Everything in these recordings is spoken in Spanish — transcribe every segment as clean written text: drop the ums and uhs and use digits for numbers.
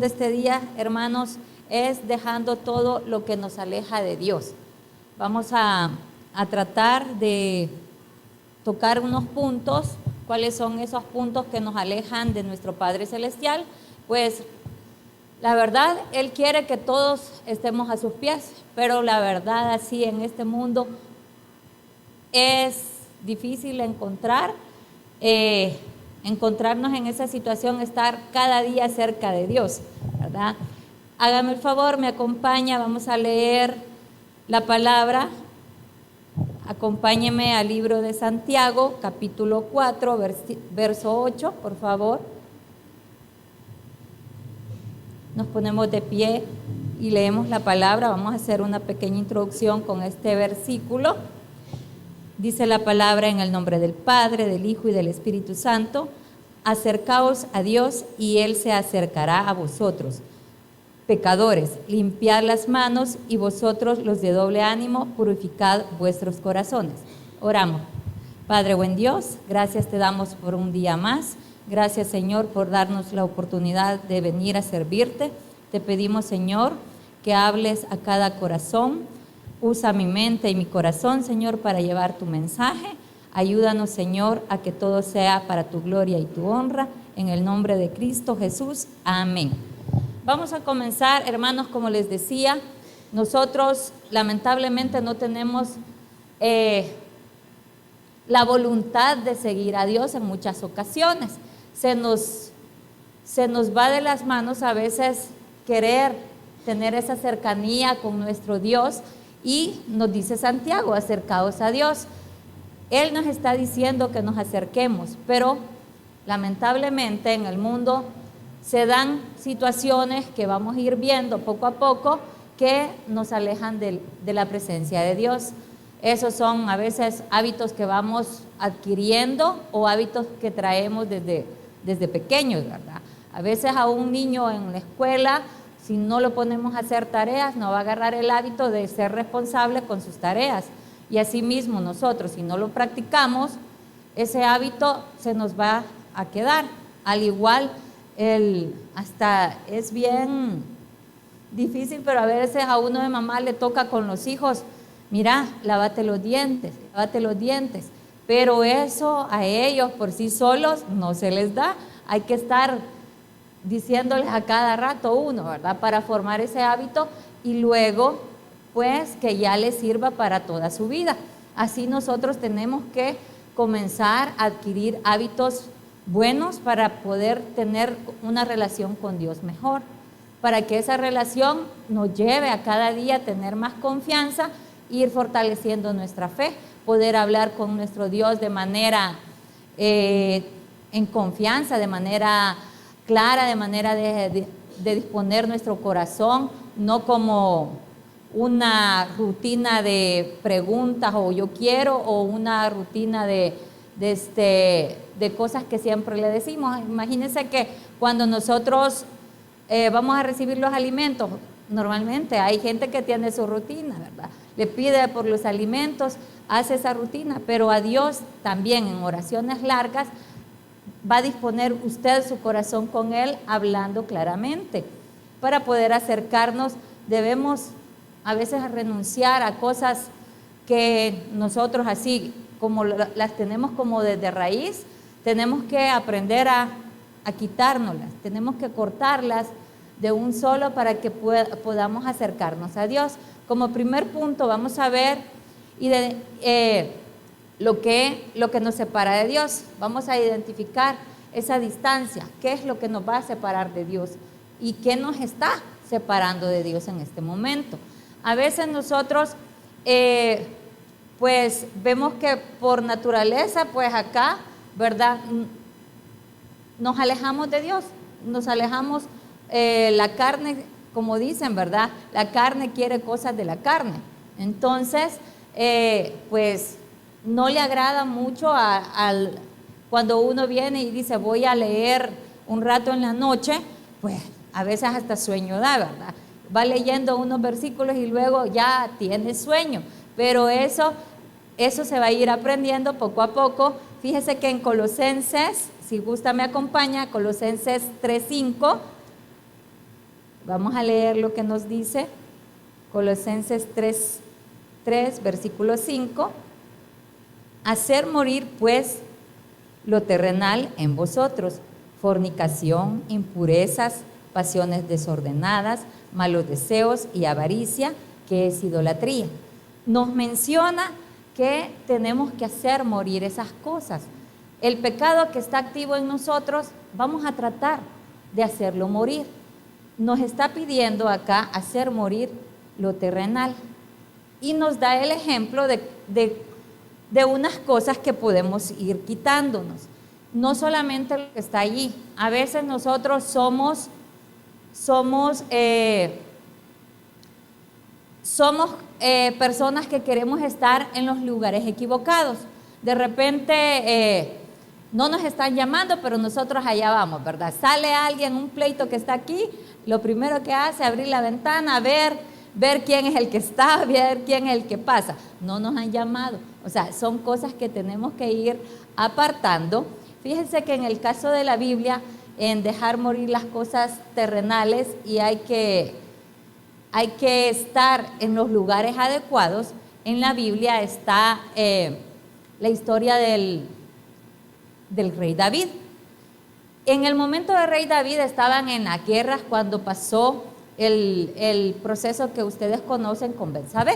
de este día, hermanos, es dejando todo lo que nos aleja de Dios. Vamos a tratar de tocar unos puntos. ¿Cuáles son esos puntos que nos alejan de nuestro Padre Celestial? Pues la verdad, Él quiere que todos estemos a sus pies, pero la verdad así en este mundo es difícil encontrarnos en esa situación, estar cada día cerca de Dios, ¿verdad? Hágame el favor, me acompaña, vamos a leer la palabra. Acompáñeme al libro de Santiago, capítulo 4, verso 8, por favor. Nos ponemos de pie y leemos la palabra. Vamos a hacer una pequeña introducción con este versículo. Dice la palabra: en el nombre del Padre, del Hijo y del Espíritu Santo, acercaos a Dios y Él se acercará a vosotros. Pecadores, limpiad las manos, y vosotros los de doble ánimo, purificad vuestros corazones. Oramos. Padre buen Dios, gracias te damos por un día más. Gracias, Señor, por darnos la oportunidad de venir a servirte. Te pedimos, Señor, que hables a cada corazón. Usa mi mente y mi corazón, Señor, para llevar tu mensaje. Ayúdanos, Señor, a que todo sea para tu gloria y tu honra. En el nombre de Cristo Jesús. Amén. Vamos a comenzar, hermanos, como les decía, nosotros lamentablemente no tenemos la voluntad de seguir a Dios en muchas ocasiones. Se nos va de las manos a veces querer tener esa cercanía con nuestro Dios, y nos dice Santiago: acercaos a Dios. Él nos está diciendo que nos acerquemos, pero lamentablemente en el mundo se dan situaciones que vamos a ir viendo poco a poco que nos alejan de la presencia de Dios. Esos son a veces hábitos que vamos adquiriendo o hábitos que traemos desde pequeños, ¿verdad? A veces a un niño en la escuela, si no lo ponemos a hacer tareas, no va a agarrar el hábito de ser responsable con sus tareas. Y así mismo nosotros, si no lo practicamos, ese hábito se nos va a quedar. Al igual, hasta es bien difícil, pero a veces a uno de mamá le toca con los hijos: mira, lávate los dientes. Pero eso a ellos por sí solos no se les da. Hay que estar diciéndoles a cada rato uno, ¿verdad? Para formar ese hábito y luego, pues, que ya les sirva para toda su vida. Así nosotros tenemos que comenzar a adquirir hábitos buenos para poder tener una relación con Dios mejor, para que esa relación nos lleve a cada día a tener más confianza, ir fortaleciendo nuestra fe, poder hablar con nuestro Dios de manera en confianza, de manera clara, de manera de disponer nuestro corazón, no como una rutina de preguntas o yo quiero, o una rutina de cosas que siempre le decimos. Imagínense que cuando nosotros vamos a recibir los alimentos, normalmente hay gente que tiene su rutina, ¿verdad? Le pide por los alimentos, hace esa rutina, pero a Dios también en oraciones largas va a disponer usted su corazón con Él, hablando claramente. Para poder acercarnos debemos a veces renunciar a cosas que nosotros así como las tenemos como desde raíz. Tenemos que aprender a quitárnoslas, tenemos que cortarlas de un solo para que podamos acercarnos a Dios. Como primer punto vamos a ver lo que nos separa de Dios. Vamos a identificar esa distancia, qué es lo que nos va a separar de Dios y qué nos está separando de Dios en este momento. A veces nosotros pues vemos que por naturaleza, pues acá, ¿verdad?, nos alejamos de Dios, nos alejamos, la carne, como dicen, ¿verdad?, la carne quiere cosas de la carne. Entonces, pues no le agrada mucho cuando uno viene y dice voy a leer un rato en la noche, pues a veces hasta sueño da, ¿verdad? Va leyendo unos versículos y luego ya tiene sueño, pero eso se va a ir aprendiendo poco a poco. Fíjese que en Colosenses, si gusta me acompaña, Colosenses 3:5, Vamos a leer lo que nos dice Colosenses 3, versículo 5. Hacer morir pues lo terrenal en vosotros: fornicación, impurezas, pasiones desordenadas, malos deseos y avaricia, que es idolatría. Nos menciona que tenemos que hacer morir esas cosas. El pecado que está activo en nosotros, vamos a tratar de hacerlo morir. Nos está pidiendo acá hacer morir lo terrenal. Y nos da el ejemplo de unas cosas que podemos ir quitándonos. No solamente lo que está allí. A veces nosotros somos personas que queremos estar en los lugares equivocados. De repente no nos están llamando, pero nosotros allá vamos, ¿verdad? Sale alguien, un pleito que está aquí, lo primero que hace es abrir la ventana, ver quién es el que está, ver quién es el que pasa. No nos han llamado. O sea, son cosas que tenemos que ir apartando. Fíjense que en el caso de la Biblia, en dejar morir las cosas terrenales, y hay que estar en los lugares adecuados, en la Biblia está la historia del rey David. En el momento del rey David estaban en las guerras cuando pasó el proceso que ustedes conocen con Betsabé.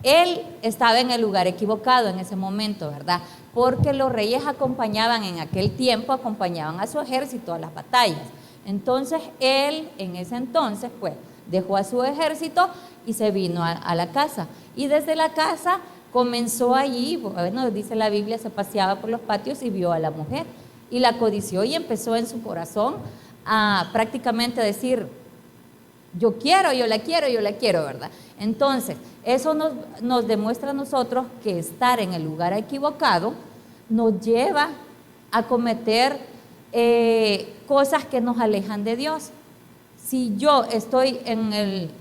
Él estaba en el lugar equivocado en ese momento, ¿verdad? Porque los reyes acompañaban en aquel tiempo, acompañaban a su ejército a las batallas. Entonces él en ese entonces pues dejó a su ejército y se vino a la casa. Y desde la casa comenzó allí, bueno, dice la Biblia, se paseaba por los patios y vio a la mujer y la codició, y empezó en su corazón a prácticamente decir: yo la quiero, ¿verdad? Entonces, eso nos demuestra a nosotros que estar en el lugar equivocado nos lleva a cometer cosas que nos alejan de Dios. Si yo estoy en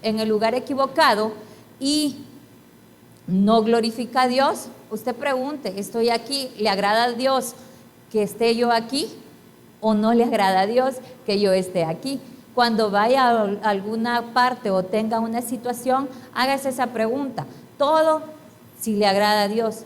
el lugar equivocado y no glorifica a Dios, usted pregunte: estoy aquí, ¿le agrada a Dios que esté yo aquí? ¿O no le agrada a Dios que yo esté aquí? Cuando vaya a alguna parte o tenga una situación, hágase esa pregunta. Todo, si le agrada a Dios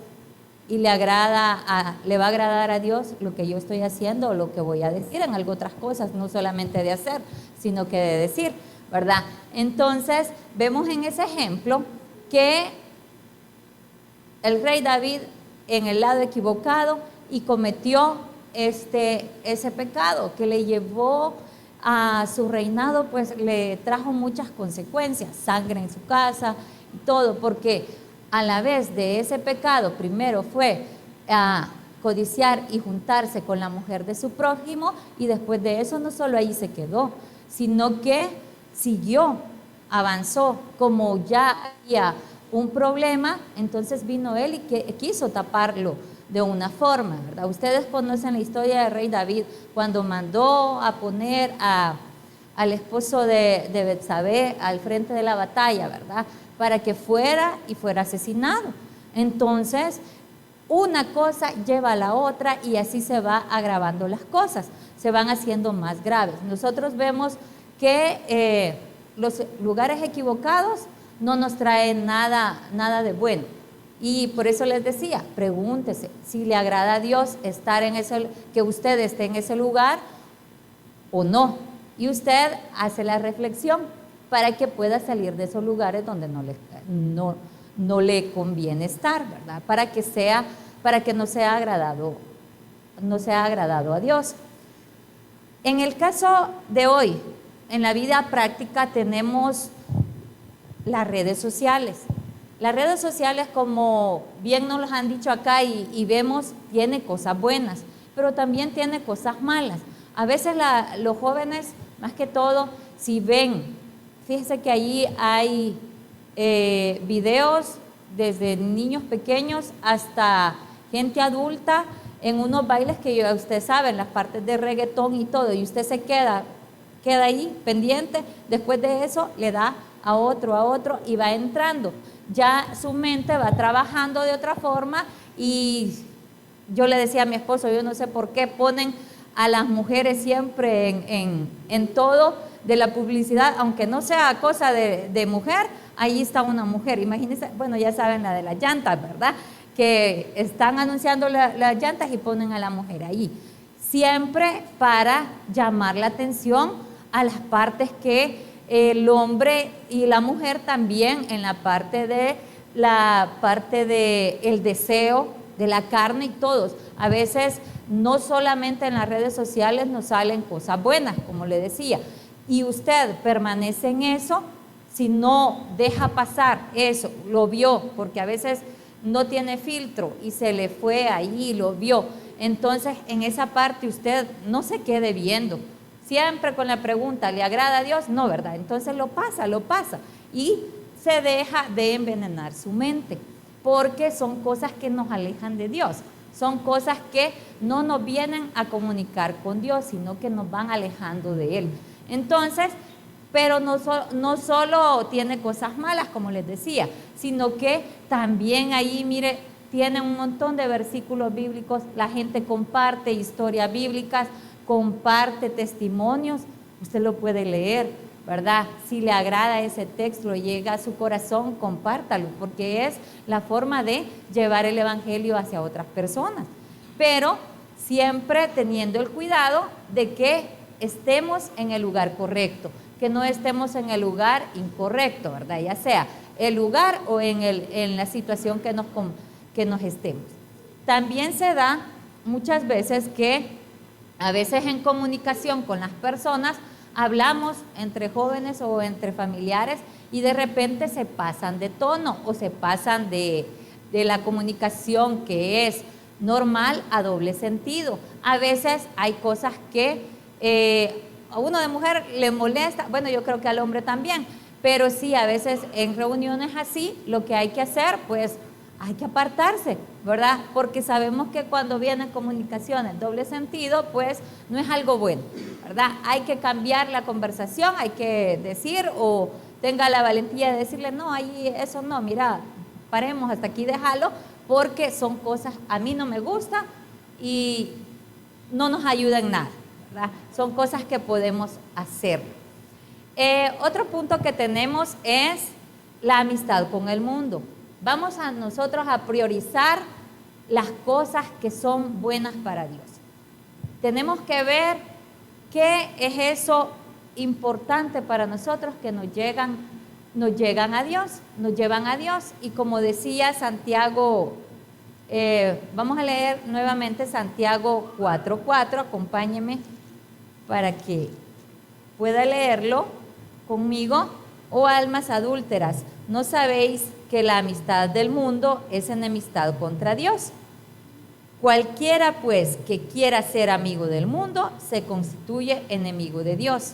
y le va a agradar a Dios lo que yo estoy haciendo o lo que voy a decir, en algo otras cosas, no solamente de hacer, sino que de decir, ¿verdad? Entonces, vemos en ese ejemplo que el rey David en el lado equivocado y cometió ese pecado que le llevó a su reinado, pues le trajo muchas consecuencias, sangre en su casa y todo, porque a la vez de ese pecado, primero fue a codiciar y juntarse con la mujer de su prójimo, y después de eso no solo ahí se quedó, sino que siguió, avanzó. Como ya había un problema, entonces vino él y quiso taparlo de una forma, ¿verdad? Ustedes conocen la historia del rey David, cuando mandó a poner al esposo de Betsabé al frente de la batalla, ¿verdad? Para que fuera asesinado. Entonces, una cosa lleva a la otra y así se va agravando las cosas, se van haciendo más graves. Nosotros vemos que los lugares equivocados no nos traen nada de bueno. Y por eso les decía, pregúntese si le agrada a Dios que usted esté en ese lugar o no. Y usted hace la reflexión para que pueda salir de esos lugares donde no le conviene estar, ¿verdad? Para que no sea agradado a Dios. En el caso de hoy, en la vida práctica, tenemos las redes sociales. Las redes sociales, como bien nos los han dicho acá y vemos, tiene cosas buenas, pero también tiene cosas malas. A veces los jóvenes, más que todo, si ven, fíjense que allí hay videos desde niños pequeños hasta gente adulta en unos bailes que usted sabe, en las partes de reggaetón y todo, y usted se queda ahí pendiente. Después de eso le da a otro y va entrando. Ya su mente va trabajando de otra forma, y yo le decía a mi esposo, yo no sé por qué ponen a las mujeres siempre en todo, de la publicidad, aunque no sea cosa de mujer, ahí está una mujer. Imagínense, bueno, ya saben la de las llantas, ¿verdad? Que están anunciando las llantas y ponen a la mujer ahí. Siempre para llamar la atención a las partes que el hombre y la mujer también, en la parte de el deseo de la carne y todos. A veces no solamente en las redes sociales nos salen cosas buenas, como le decía, y usted permanece en eso. Si no deja pasar eso, lo vio, porque a veces no tiene filtro y se le fue ahí, lo vio. Entonces, en esa parte usted no se quede viendo. Siempre con la pregunta, ¿le agrada a Dios? No, ¿verdad? Entonces lo pasa y se deja de envenenar su mente, porque son cosas que nos alejan de Dios. Son cosas que no nos vienen a comunicar con Dios, sino que nos van alejando de Él. Entonces, pero no solo tiene cosas malas, como les decía, sino que también ahí, mire, tiene un montón de versículos bíblicos. La gente comparte historias bíblicas, comparte testimonios. Usted lo puede leer, ¿verdad? Si le agrada ese texto, llega a su corazón, compártalo, porque es la forma de llevar el evangelio hacia otras personas. Pero siempre teniendo el cuidado de que estemos en el lugar correcto, que no estemos en el lugar incorrecto, ¿verdad? Ya sea el lugar o en la situación que nos estemos. También se da muchas veces que a veces en comunicación con las personas hablamos entre jóvenes o entre familiares y de repente se pasan de tono o se pasan de la comunicación que es normal a doble sentido. A veces hay cosas que a uno de mujer le molesta, bueno, yo creo que al hombre también, pero sí, a veces en reuniones así, lo que hay que hacer, pues hay que apartarse, ¿verdad? Porque sabemos que cuando vienen comunicaciones doble sentido, pues no es algo bueno, ¿verdad? Hay que cambiar la conversación, hay que decir, o tenga la valentía de decirle, no, ahí eso no, mira, paremos hasta aquí, déjalo, porque son cosas, a mí no me gusta y no nos ayuda en nada, ¿verdad? Son cosas que podemos hacer. Otro punto que tenemos es la amistad con el mundo. Vamos a nosotros a priorizar las cosas que son buenas para Dios. Tenemos que ver qué es eso importante para nosotros que nos llegan a Dios, nos llevan a Dios. Y como decía Santiago, vamos a leer nuevamente Santiago 4:4, acompáñeme para que pueda leerlo conmigo. Oh almas adúlteras, ¿no sabéis que la amistad del mundo es enemistad contra Dios? Cualquiera pues que quiera ser amigo del mundo se constituye enemigo de Dios.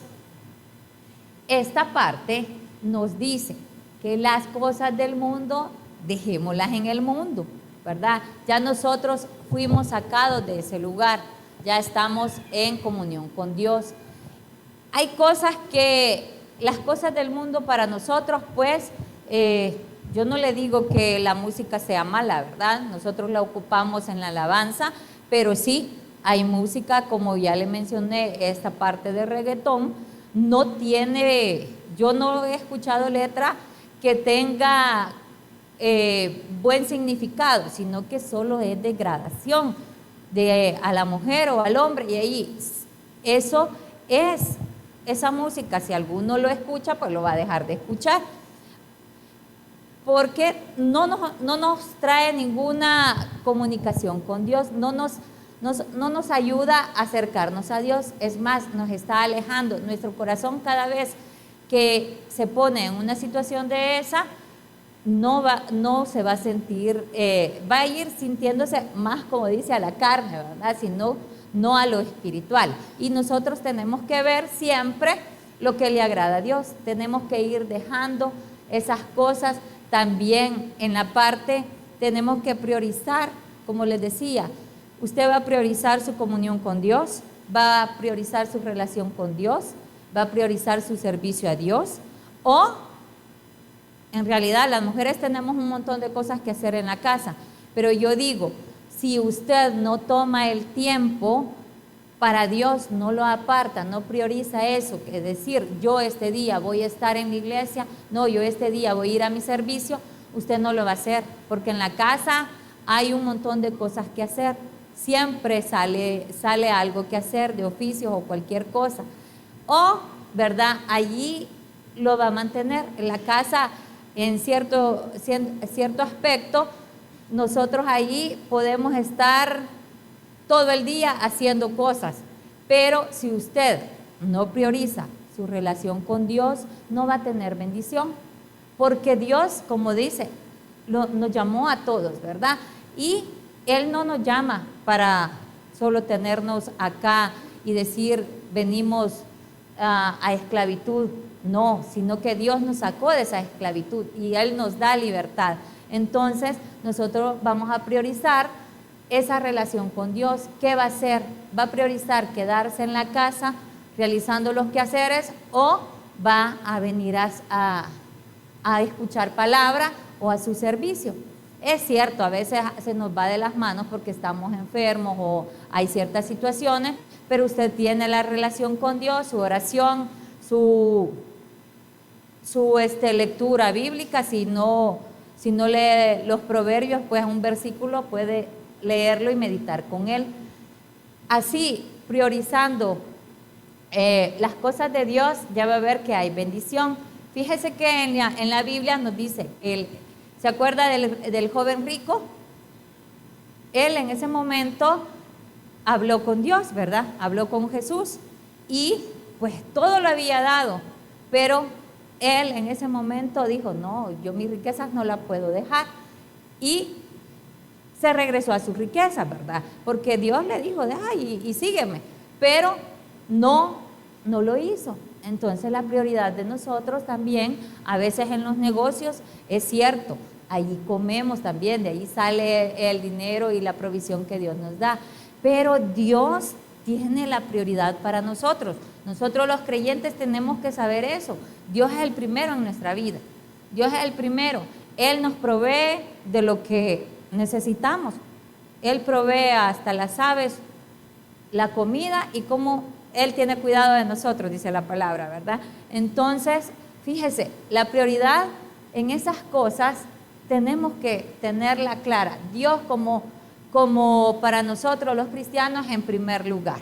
Esta parte nos dice que las cosas del mundo dejémoslas en el mundo, ¿verdad? Ya nosotros fuimos sacados de ese lugar, ya estamos en comunión con Dios. Hay cosas que las cosas del mundo para nosotros, pues, yo no le digo que la música sea mala, ¿verdad? Nosotros la ocupamos en la alabanza, pero sí, hay música, como ya le mencioné, esta parte de reggaetón, no tiene, yo no he escuchado letra que tenga buen significado, sino que solo es degradación a la mujer o al hombre, y ahí eso es. Esa música, si alguno lo escucha, pues lo va a dejar de escuchar, porque no nos trae ninguna comunicación con Dios, no nos ayuda a acercarnos a Dios, es más, nos está alejando. Nuestro corazón, cada vez que se pone en una situación de esa, no se va a sentir, va a ir sintiéndose más, como dice, a la carne, ¿verdad? Sino no a lo espiritual. Y nosotros tenemos que ver siempre lo que le agrada a Dios. Tenemos que ir dejando esas cosas. También en la parte tenemos que priorizar, como les decía, usted va a priorizar su comunión con Dios, va a priorizar su relación con Dios, va a priorizar su servicio a Dios, o en realidad las mujeres tenemos un montón de cosas que hacer en la casa, pero yo digo, si usted no toma el tiempo para Dios no lo aparta, no prioriza eso, es decir, yo este día voy a estar en la iglesia, no, yo este día voy a ir a mi servicio, usted no lo va a hacer, porque en la casa hay un montón de cosas que hacer, siempre sale algo que hacer de oficios o cualquier cosa, o, ¿verdad? Allí lo va a mantener. En la casa, en cierto aspecto, nosotros allí podemos estar todo el día haciendo cosas, pero si usted no prioriza su relación con Dios, no va a tener bendición, porque Dios, como dice, nos llamó a todos, ¿verdad? Y Él no nos llama para solo tenernos acá y decir, venimos a esclavitud, no, sino que Dios nos sacó de esa esclavitud y Él nos da libertad. Entonces, nosotros vamos a priorizar esa relación con Dios. ¿Qué va a hacer? ¿Va a priorizar quedarse en la casa realizando los quehaceres o va a venir a escuchar palabra o a su servicio? Es cierto, a veces se nos va de las manos porque estamos enfermos o hay ciertas situaciones, pero usted tiene la relación con Dios, su oración, su lectura bíblica. Si no lee los proverbios, pues un versículo puede leerlo y meditar con él. Así, priorizando las cosas de Dios, ya va a ver que hay bendición. Fíjese que en la Biblia nos dice, ¿se acuerda del joven rico? Él en ese momento habló con Dios, ¿verdad? Habló con Jesús y pues todo lo había dado, pero él en ese momento dijo, no, yo mis riquezas no las puedo dejar, y se regresó a sus riquezas, ¿verdad? Porque Dios le dijo, deja y sígueme, pero no lo hizo. Entonces la prioridad de nosotros también, a veces en los negocios, es cierto, allí comemos también, de ahí sale el dinero y la provisión que Dios nos da, pero Dios tiene la prioridad para nosotros. Nosotros los creyentes tenemos que saber eso. Dios es el primero en nuestra vida, Dios es el primero. Él nos provee de lo que necesitamos. Él provee hasta las aves la comida y cómo Él tiene cuidado de nosotros, dice la palabra, ¿verdad? Entonces, fíjese, la prioridad en esas cosas tenemos que tenerla clara. Dios como para nosotros los cristianos en primer lugar,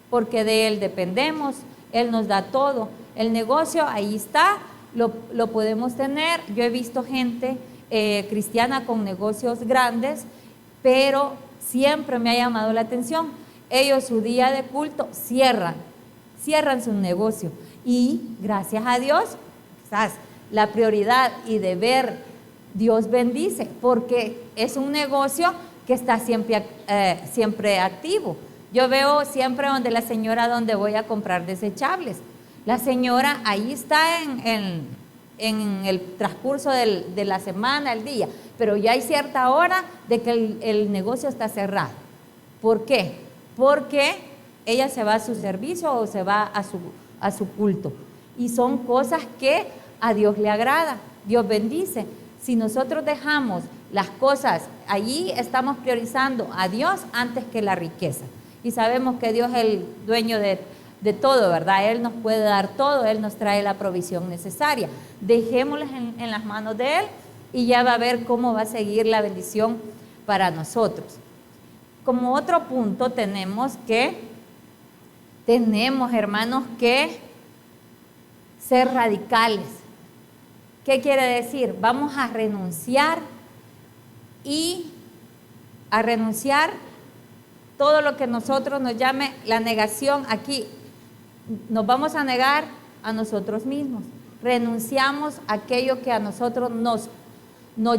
porque de Él dependemos, Él nos da todo. El negocio ahí está, lo podemos tener. Yo he visto gente cristiana con negocios grandes, pero siempre me ha llamado la atención. Ellos su día de culto cierran su negocio y gracias a Dios, quizás la prioridad y deber, Dios bendice, porque es un negocio que está siempre activo. Yo veo siempre donde la señora, donde voy a comprar desechables, la señora ahí está en el transcurso de la semana, el día, pero ya hay cierta hora de que el negocio está cerrado. ¿Por qué? Porque ella se va a su servicio o se va a su culto. Y son cosas que a Dios le agrada, Dios bendice. Si nosotros dejamos las cosas, allí estamos priorizando a Dios antes que la riqueza. Y sabemos que Dios es el dueño de todo, ¿verdad? Él nos puede dar todo, Él nos trae la provisión necesaria. Dejémoslas en las manos de Él y ya va a ver cómo va a seguir la bendición para nosotros. Como otro punto tenemos, hermanos, que ser radicales. ¿Qué quiere decir? Vamos a renunciar todo lo que nosotros nos llame la negación. Aquí nos vamos a negar a nosotros mismos. Renunciamos a aquello que a nosotros nos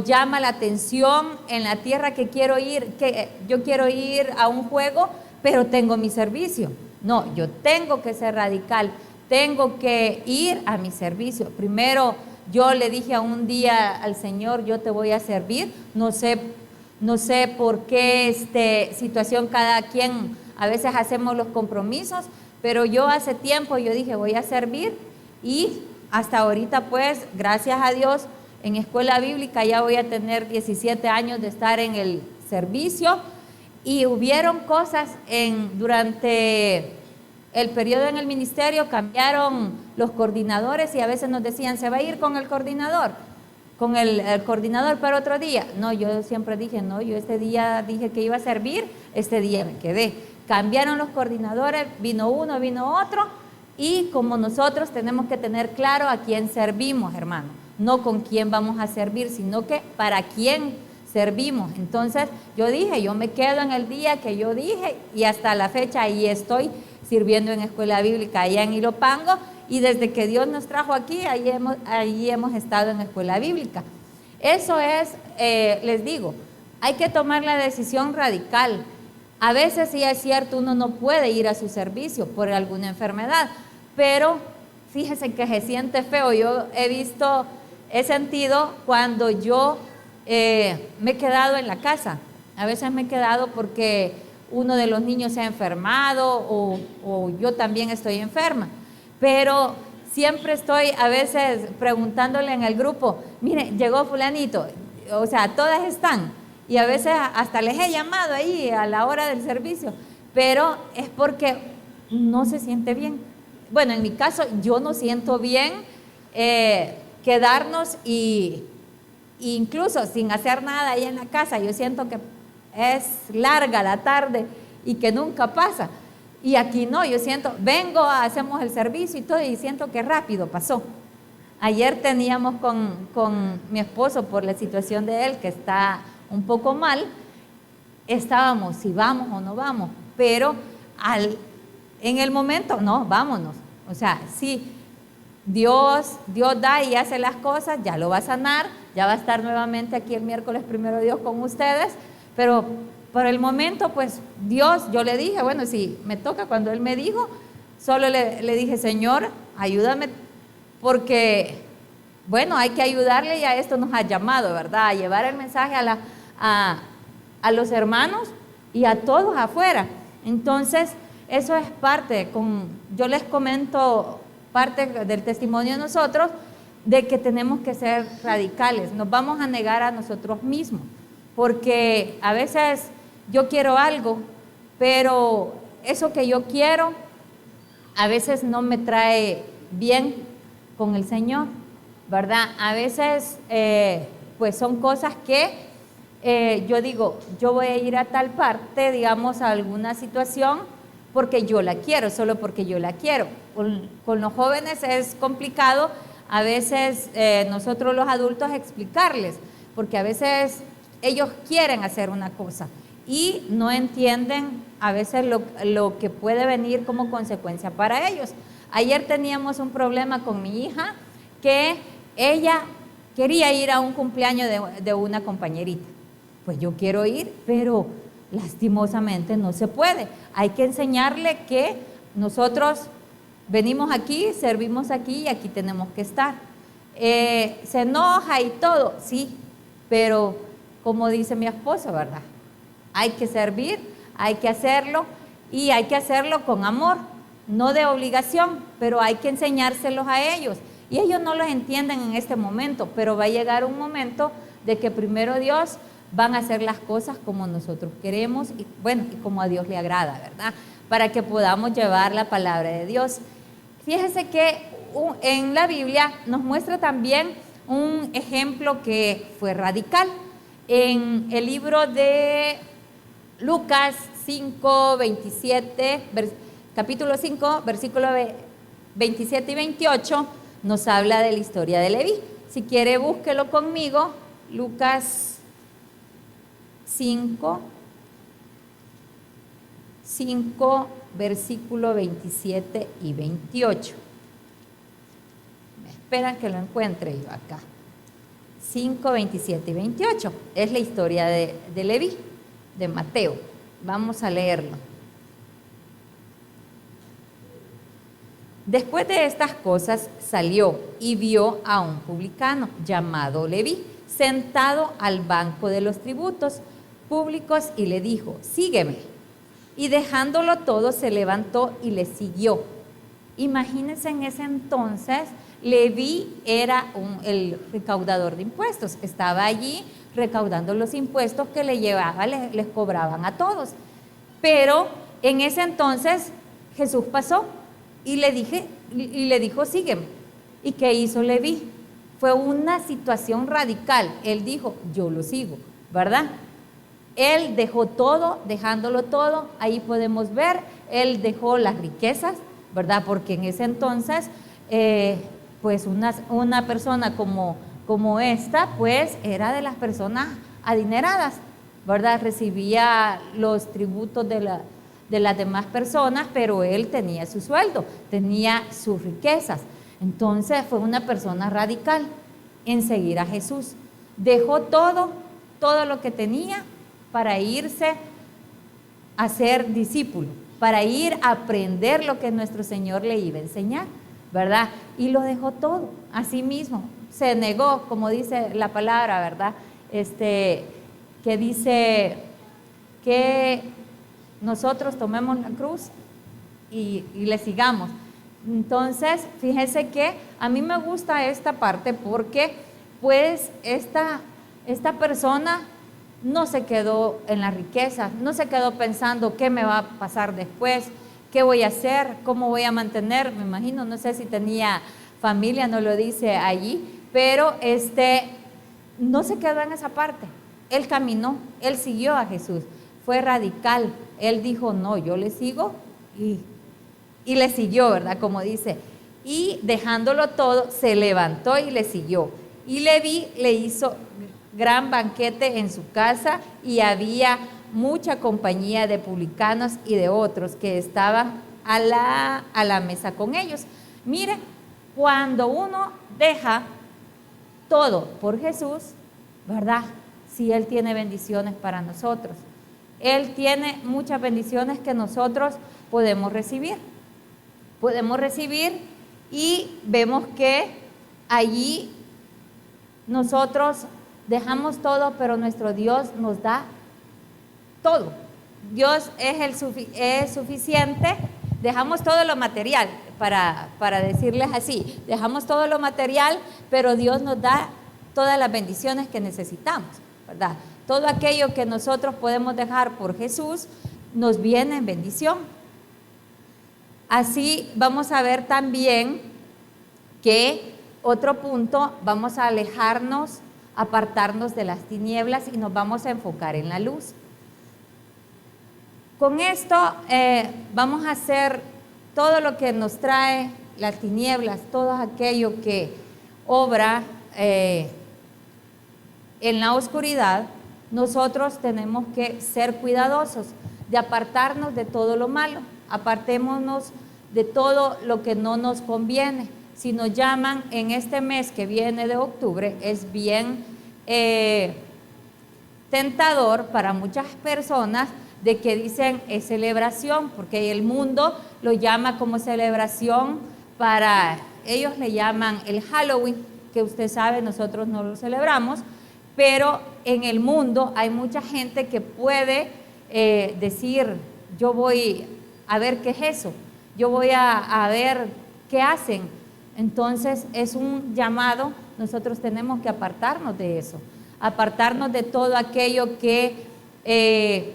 llama la atención en la tierra, que yo quiero ir a un juego, pero tengo mi servicio. No, yo tengo que ser radical, tengo que ir a mi servicio. Primero, yo le dije a un día al Señor, yo te voy a servir. No sé por qué situación, cada quien a veces hacemos los compromisos, pero yo hace tiempo yo dije voy a servir, y hasta ahorita pues gracias a Dios en escuela bíblica ya voy a tener 17 años de estar en el servicio, Y hubieron cosas durante el periodo en el ministerio, cambiaron los coordinadores y a veces nos decían, se va a ir con el coordinador para otro día. No, yo siempre dije, no, yo este día dije que iba a servir, este día me quedé. Cambiaron los coordinadores, vino uno, vino otro, y como nosotros tenemos que tener claro a quién servimos, hermano, no con quién vamos a servir, sino que para quién servimos. Entonces yo dije, yo me quedo en el día que yo dije y hasta la fecha ahí estoy sirviendo en escuela bíblica allá en Ilopango, y desde que Dios nos trajo aquí, ahí hemos estado en escuela bíblica. Eso es, les digo, hay que tomar la decisión radical. A veces sí es cierto, uno no puede ir a su servicio por alguna enfermedad, pero fíjense que se siente feo. Yo he sentido cuando yo me he quedado en la casa. A veces me he quedado porque uno de los niños se ha enfermado o yo también estoy enferma. Pero siempre estoy a veces preguntándole en el grupo, mire, llegó fulanito, o sea, todas están. Y a veces hasta les he llamado ahí a la hora del servicio, pero es porque no se siente bien. Bueno, en mi caso yo no siento bien quedarnos y incluso sin hacer nada ahí en la casa. Yo siento que es larga la tarde y que nunca pasa. Y aquí no, yo siento, hacemos el servicio y todo, y siento que rápido pasó. Ayer teníamos con mi esposo, por la situación de él, que está un poco mal, estábamos si vamos o no vamos, pero en el momento, no, vámonos. O sea, sí, Dios da y hace las cosas, ya lo va a sanar, ya va a estar nuevamente aquí el miércoles primero Dios con ustedes, pero por el momento, pues Dios, yo le dije, bueno, si me toca, cuando Él me dijo, solo le dije, Señor, ayúdame, porque, bueno, hay que ayudarle y a esto nos ha llamado, ¿verdad? A llevar el mensaje a los hermanos y a todos afuera. Entonces, eso es parte, yo les comento parte del testimonio de nosotros, de que tenemos que ser radicales, nos vamos a negar a nosotros mismos, porque a veces yo quiero algo, pero eso que yo quiero a veces no me trae bien con el Señor, ¿verdad? A veces pues son cosas que yo digo, yo voy a ir a tal parte, digamos, a alguna situación porque yo la quiero, solo porque yo la quiero. Con los jóvenes es complicado a veces nosotros los adultos explicarles, porque a veces ellos quieren hacer una cosa y no entienden a veces lo que puede venir como consecuencia para ellos. Ayer teníamos un problema con mi hija, que ella quería ir a un cumpleaños de una compañerita. Pues yo quiero ir, pero lastimosamente no se puede. Hay que enseñarle que nosotros venimos aquí, servimos aquí y aquí tenemos que estar. Se enoja y todo, sí, pero como dice mi esposo, ¿verdad? Hay que servir, hay que hacerlo y hay que hacerlo con amor, no de obligación, pero hay que enseñárselos a ellos. Y ellos no los entienden en este momento, pero va a llegar un momento de que primero Dios van a hacer las cosas como nosotros queremos y bueno, y como a Dios le agrada, ¿verdad? Para que podamos llevar la palabra de Dios. Fíjese que en la Biblia nos muestra también un ejemplo que fue radical. En el libro de Lucas 5, 27, capítulo 5, versículo 27 y 28, nos habla de la historia de Leví. Si quiere, búsquelo conmigo, Lucas 5, versículo 27 y 28. Me esperan que lo encuentre yo acá. 5, 27 y 28. Es la historia de Leví, de Mateo. Vamos a leerlo. Después de estas cosas salió y vio a un publicano llamado Leví, sentado al banco de los tributos públicos y le dijo, sígueme. Y dejándolo todo se levantó y le siguió. Imagínense en ese entonces, Leví era el recaudador de impuestos, estaba allí recaudando los impuestos que le llevaba, les cobraban a todos. Pero en ese entonces Jesús pasó y le dijo, sígueme. ¿Y qué hizo Leví? Fue una situación radical. Él dijo, yo lo sigo, ¿verdad? Él dejó todo, dejándolo todo, ahí podemos ver, él dejó las riquezas, ¿verdad? Porque en ese entonces, pues una persona como esta, pues era de las personas adineradas, ¿verdad? Recibía los tributos de las demás personas, pero él tenía su sueldo, tenía sus riquezas. Entonces fue una persona radical en seguir a Jesús. Dejó todo lo que tenía para irse a ser discípulo, para ir a aprender lo que nuestro Señor le iba a enseñar, ¿verdad? Y lo dejó todo, así mismo. Se negó, como dice la palabra, ¿verdad? Que dice que nosotros tomemos la cruz y le sigamos. Entonces, fíjense que a mí me gusta esta parte porque pues esta persona no se quedó en la riqueza, no se quedó pensando qué me va a pasar después, qué voy a hacer, cómo voy a mantener, me imagino, no sé si tenía familia, no lo dice allí, pero no se quedó en esa parte. Él caminó, él siguió a Jesús, fue radical, él dijo, no, yo le sigo y le siguió, ¿verdad? Como dice, y dejándolo todo, se levantó y le siguió. Y Leví le hizo gran banquete en su casa y había mucha compañía de publicanos y de otros que estaban a la mesa con ellos. Mire, cuando uno deja todo por Jesús, ¿verdad? Si Él tiene bendiciones para nosotros. Él tiene muchas bendiciones que nosotros podemos recibir. Podemos recibir y vemos que allí nosotros dejamos todo, pero nuestro Dios nos da todo. Dios es suficiente. Dejamos todo lo material, para decirles así. Dejamos todo lo material, pero Dios nos da todas las bendiciones que necesitamos, ¿verdad? Todo aquello que nosotros podemos dejar por Jesús nos viene en bendición. Así vamos a ver también que otro punto, vamos a alejarnos, apartarnos de las tinieblas y nos vamos a enfocar en la luz. Con esto vamos a hacer todo lo que nos trae las tinieblas, todo aquello que obra en la oscuridad. Nosotros tenemos que ser cuidadosos de apartarnos de todo lo malo, apartémonos de todo lo que no nos conviene. Si nos llaman en este mes que viene de octubre, es bien tentador para muchas personas de que dicen es celebración, porque el mundo lo llama como celebración, ellos le llaman el Halloween, que usted sabe, nosotros no lo celebramos, pero en el mundo hay mucha gente que puede decir, yo voy a ver qué es eso, yo voy a ver qué hacen. Entonces es un llamado, nosotros tenemos que apartarnos de eso, apartarnos de todo aquello que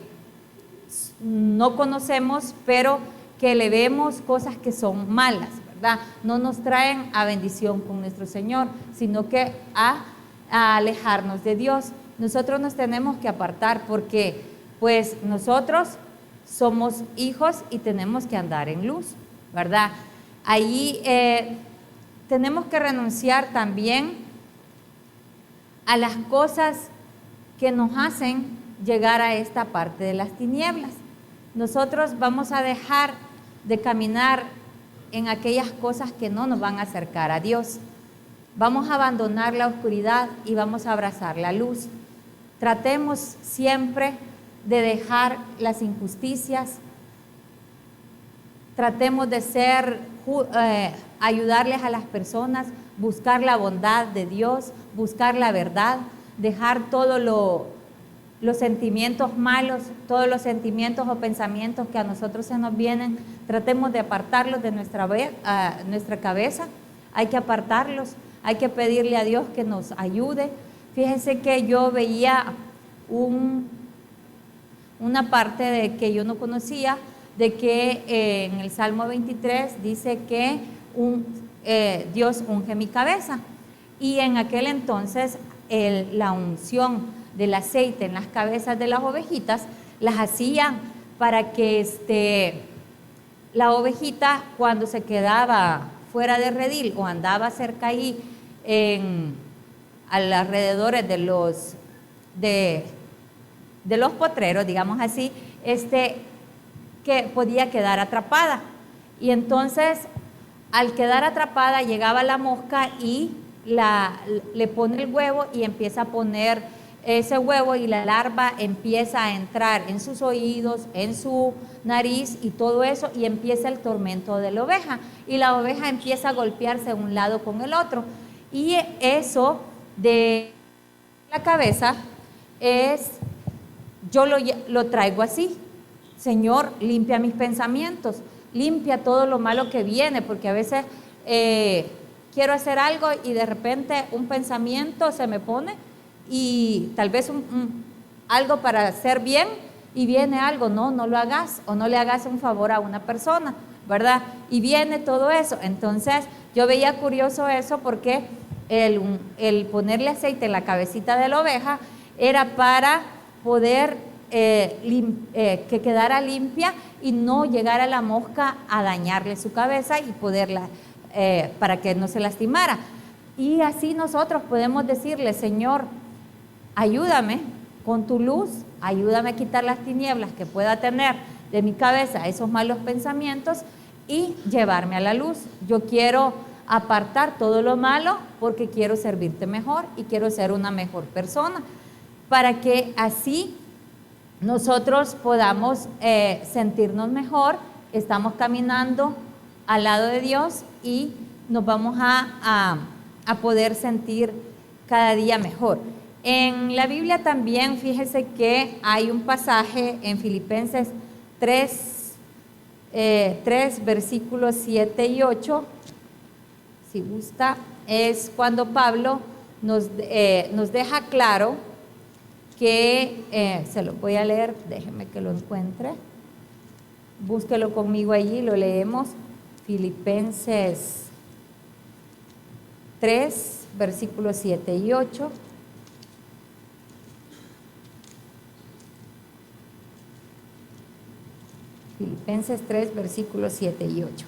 no conocemos, pero que le vemos cosas que son malas, ¿verdad? No nos traen a bendición con nuestro Señor, sino que a alejarnos de Dios. Nosotros nos tenemos que apartar porque pues nosotros somos hijos y tenemos que andar en luz, ¿verdad? Ahí tenemos que renunciar también a las cosas que nos hacen llegar a esta parte de las tinieblas. Nosotros vamos a dejar de caminar en aquellas cosas que no nos van a acercar a Dios. Vamos a abandonar la oscuridad y vamos a abrazar la luz. Tratemos siempre de dejar las injusticias. Tratemos de ayudarles a las personas, buscar la bondad de Dios, buscar la verdad, dejar todo los sentimientos malos, todos los sentimientos o pensamientos que a nosotros se nos vienen, tratemos de apartarlos de nuestra cabeza. Hay que apartarlos, hay que pedirle a Dios que nos ayude. Fíjense que yo veía una parte de que yo no conocía, de que en el Salmo 23 dice que Dios unge mi cabeza. Y en aquel entonces la unción del aceite en las cabezas de las ovejitas las hacían para que la ovejita, cuando se quedaba fuera de redil o andaba cerca ahí alrededores de los potreros, digamos así, que podía quedar atrapada. Y entonces, al quedar atrapada, llegaba la mosca y le pone el huevo y empieza a poner ese huevo, y la larva empieza a entrar en sus oídos, en su nariz y todo eso, y empieza el tormento de la oveja. Y la oveja empieza a golpearse de un lado con el otro. Y eso de la cabeza yo lo traigo así: Señor, limpia mis pensamientos, limpia todo lo malo que viene, porque a veces quiero hacer algo y de repente un pensamiento se me pone, y tal vez algo para hacer bien, y viene algo: no lo hagas, o no le hagas un favor a una persona, ¿verdad? Y viene todo eso. Entonces yo veía curioso eso, porque el ponerle aceite en la cabecita de la oveja era para poder que quedara limpia y no llegara la mosca a dañarle su cabeza y poderla, para que no se lastimara. Y así nosotros podemos decirle: Señor, ayúdame con tu luz, ayúdame a quitar las tinieblas que pueda tener de mi cabeza, esos malos pensamientos, y llevarme a la luz. Yo quiero apartar todo lo malo porque quiero servirte mejor y quiero ser una mejor persona, para que así nosotros podamos sentirnos mejor. Estamos caminando al lado de Dios y nos vamos a poder sentir cada día mejor. En la Biblia también, fíjese que hay un pasaje en Filipenses 3, versículos 7 y 8, si gusta, es cuando Pablo nos deja claro que, se lo voy a leer, déjeme que lo encuentre, búsquelo conmigo allí, lo leemos. Filipenses 3, versículos 7 y 8. Filipenses 3, versículos 7 y 8.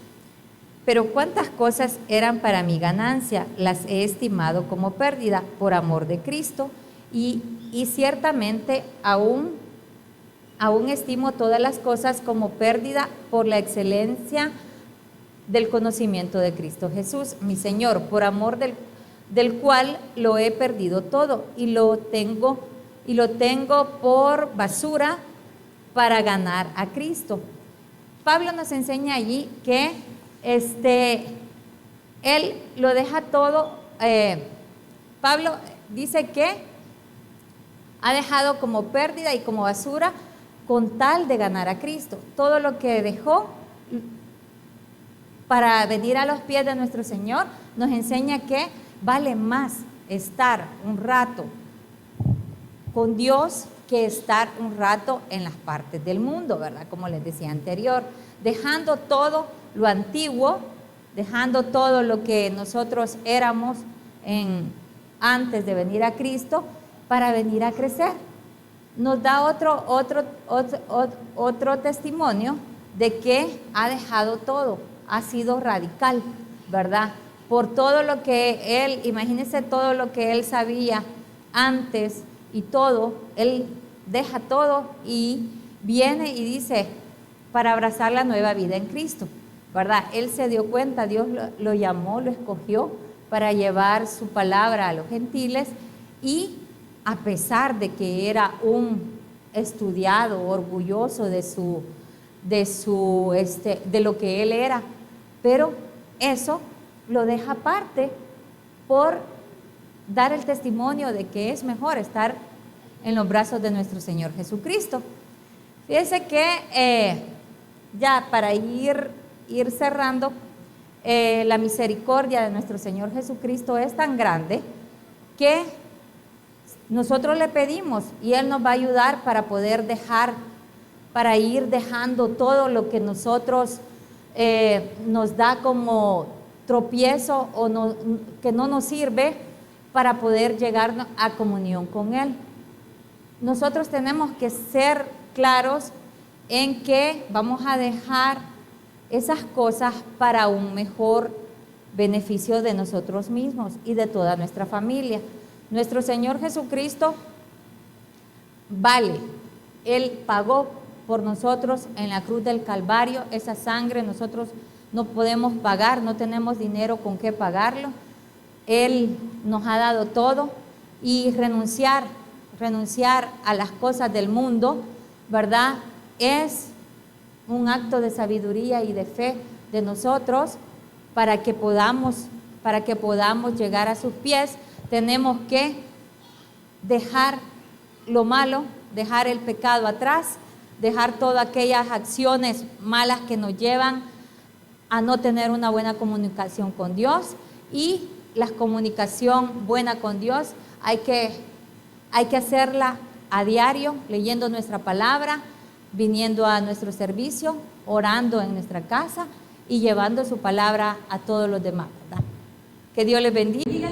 Pero cuántas cosas eran para mi ganancia, las he estimado como pérdida por amor de Cristo, y ciertamente aún estimo todas las cosas como pérdida por la excelencia del conocimiento de Cristo Jesús, mi Señor, por amor del cual lo he perdido todo y lo tengo por basura para ganar a Cristo. Pablo nos enseña allí que él lo deja todo. Pablo dice que ha dejado como pérdida y como basura con tal de ganar a Cristo. Todo lo que dejó para venir a los pies de nuestro Señor nos enseña que vale más estar un rato con Dios que estar un rato en las partes del mundo, ¿verdad? Como les decía anterior, dejando todo lo antiguo, dejando todo lo que nosotros éramos antes de venir a Cristo, para venir a crecer. Nos da otro testimonio de que ha dejado todo, ha sido radical, ¿verdad? Por todo lo que él, imagínense todo lo que él sabía antes y todo, él deja todo y viene y dice, para abrazar la nueva vida en Cristo, ¿verdad? Él se dio cuenta, Dios lo llamó, lo escogió para llevar su palabra a los gentiles, y a pesar de que era un estudiado, orgulloso de lo que él era, pero eso lo deja aparte por dar el testimonio de que es mejor estar en los brazos de nuestro Señor Jesucristo. Fíjense que ya para ir cerrando, la misericordia de nuestro Señor Jesucristo es tan grande que nosotros le pedimos y Él nos va a ayudar para poder para ir dejando todo lo que nosotros nos da como tropiezo o que no nos sirve para poder llegar a comunión con Él. Nosotros tenemos que ser claros en que vamos a dejar esas cosas para un mejor beneficio de nosotros mismos y de toda nuestra familia. Nuestro Señor Jesucristo vale, Él pagó por nosotros en la cruz del Calvario. Esa sangre nosotros no podemos pagar, no tenemos dinero con qué pagarlo. Él nos ha dado todo y renunciar a las cosas del mundo, ¿verdad? Es un acto de sabiduría y de fe de nosotros para que podamos llegar a sus pies. Tenemos que dejar lo malo, dejar el pecado atrás, dejar todas aquellas acciones malas que nos llevan a no tener una buena comunicación con Dios. Y la comunicación buena con Dios hay que hacerla a diario, leyendo nuestra palabra, viniendo a nuestro servicio, orando en nuestra casa y llevando su palabra a todos los demás, ¿verdad? Que Dios les bendiga.